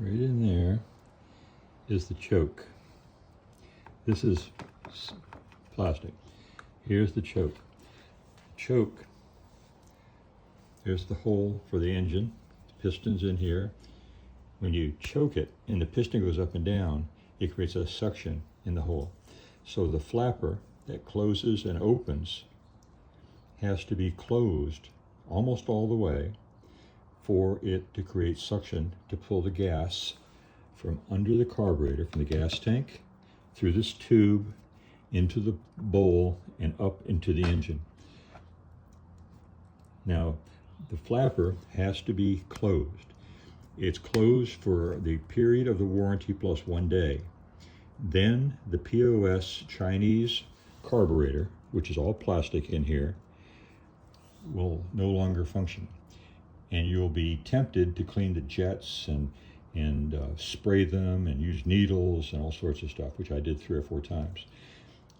Right in there is the choke. This is plastic. Here's the choke. Choke, there's the hole for the engine. The piston's in here. When you choke it and the piston goes up and down, it creates a suction in the hole. So the flapper that closes and opens has to be closed almost all the way for it to create suction to pull the gas from under the carburetor, from the gas tank, through this tube, into the bowl, and up into the engine. Now, the flapper has to be closed. It's closed for the period of the warranty plus 1 day. Then the POS Chinese carburetor, which is all plastic in here, will no longer function. And you'll be tempted to clean the jets and spray them and use needles and all sorts of stuff, which I did 3 or 4 times.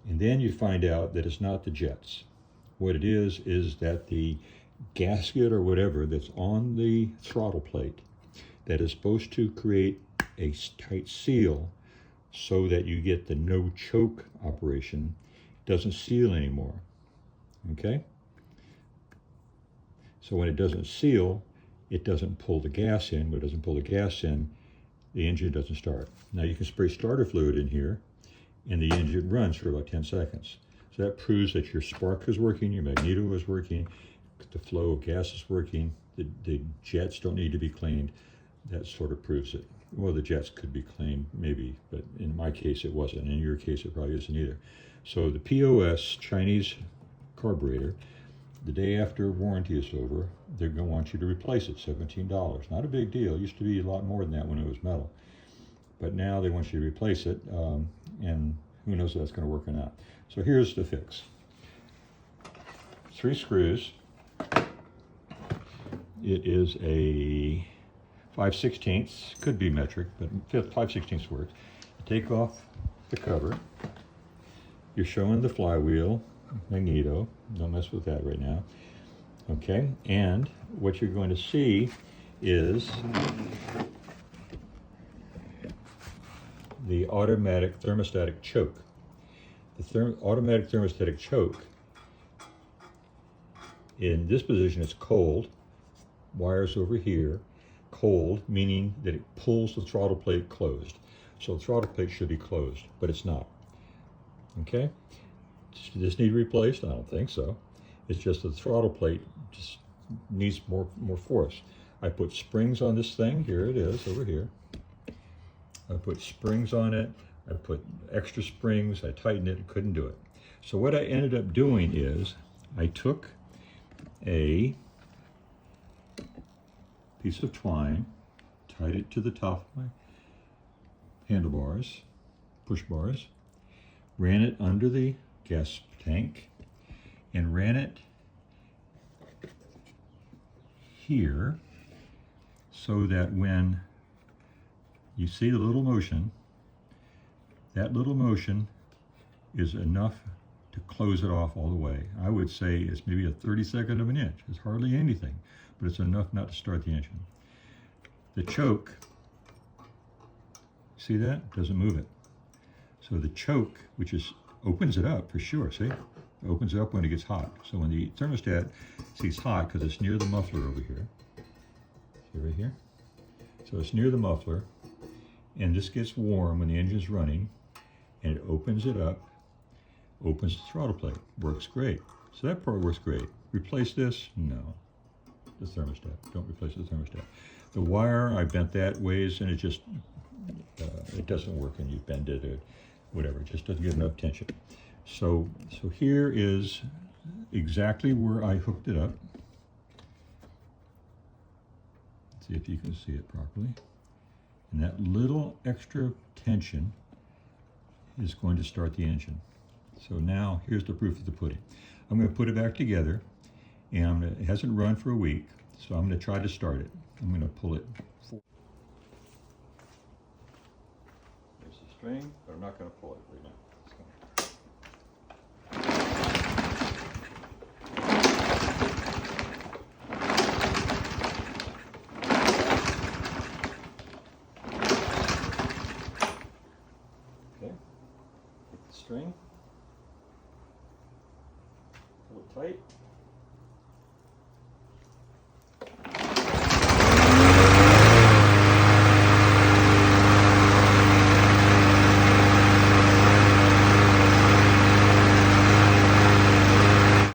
And then you find out that it's not the jets. What it is that the gasket or whatever that's on the throttle plate that is supposed to create a tight seal so that you get the no choke operation doesn't seal anymore. Okay? So when it doesn't seal, it doesn't pull the gas in. When it doesn't pull the gas in, the engine doesn't start. Now you can spray starter fluid in here and the engine runs for about 10 seconds. So that proves that your spark is working, your magneto is working, the flow of gas is working, the jets don't need to be cleaned. That sort of proves it. Well, the jets could be cleaned, maybe, but in my case it wasn't. In your case it probably isn't either. So the POS Chinese carburetor, the day after warranty is over, they're going to want you to replace it, $17. Not a big deal. It used to be a lot more than that when it was metal. But now they want you to replace it, and who knows if that's going to work or not. So here's the fix. 3 screws. It is a 5/16, could be metric, but 5/16 works. You take off the cover. You're showing the flywheel magneto. Don't mess with that right now. Okay, and what you're going to see is the automatic thermostatic choke. The automatic thermostatic choke, in this position, it's cold. Wires over here, cold, meaning that it pulls the throttle plate closed. So the throttle plate should be closed, but it's not. Okay? Does this need replaced? I don't think so. It's just that the throttle plate just needs more force. I put springs on this thing. Here it is, over here. I put springs on it. I put extra springs. I tightened it. Couldn't do it. So what I ended up doing is I took a piece of twine, tied it to the top of my handlebars, push bars, ran it under the gas tank, and ran it here so that when you see the little motion, that little motion is enough to close it off all the way. I would say it's maybe a 32nd of an inch. It's hardly anything, but it's enough not to start the engine. The choke, see that? Doesn't move it. So the choke, which opens it up for sure, see? It opens it up when it gets hot. So when the thermostat sees hot, because it's near the muffler over here, see right here? So it's near the muffler, and this gets warm when the engine's running, and it opens it up, opens the throttle plate. Works great. So that part works great. Replace this? No. The thermostat. Don't replace the thermostat. The wire, I bent that ways, and it just, it doesn't work, and you bend it or whatever. It just doesn't get enough tension. So here is exactly where I hooked it up. Let's see if you can see it properly. And that little extra tension is going to start the engine. So now here's the proof of the pudding. I'm going to put it back together, and it hasn't run for a week, so I'm going to try to start it. I'm going to pull it. There's the string, but I'm not going to pull it right now. string. Pull it tight.